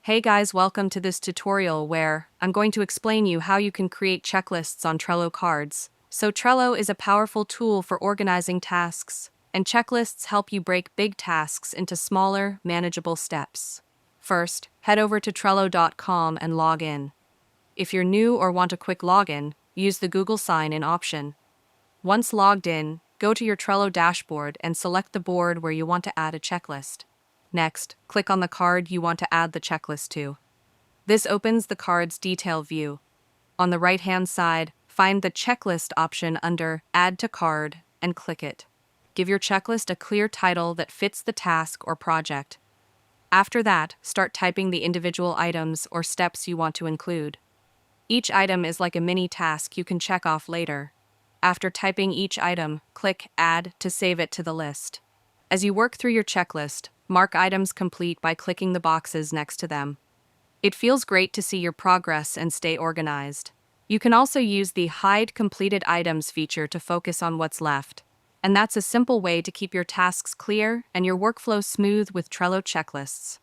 Hey guys, welcome to this tutorial where I'm going to explain you how you can create checklists on Trello cards. So Trello is a powerful tool for organizing tasks, and checklists help you break big tasks into smaller, manageable steps. First, head over to Trello.com and log in. If you're new or want a quick login, use the Google sign in option. Once logged in, go to your Trello dashboard and select the board where you want to add a checklist. Next, click on the card you want to add the checklist to. This opens the card's detail view. On the right-hand side, find the checklist option under Add to Card and click it. Give your checklist a clear title that fits the task or project. After that, start typing the individual items or steps you want to include. Each item is like a mini task you can check off later. After typing each item, click Add to save it to the list. As you work through your checklist, mark items complete by clicking the boxes next to them. It feels great to see your progress and stay organized. You can also use the Hide Completed Items feature to focus on what's left. And that's a simple way to keep your tasks clear and your workflow smooth with Trello checklists.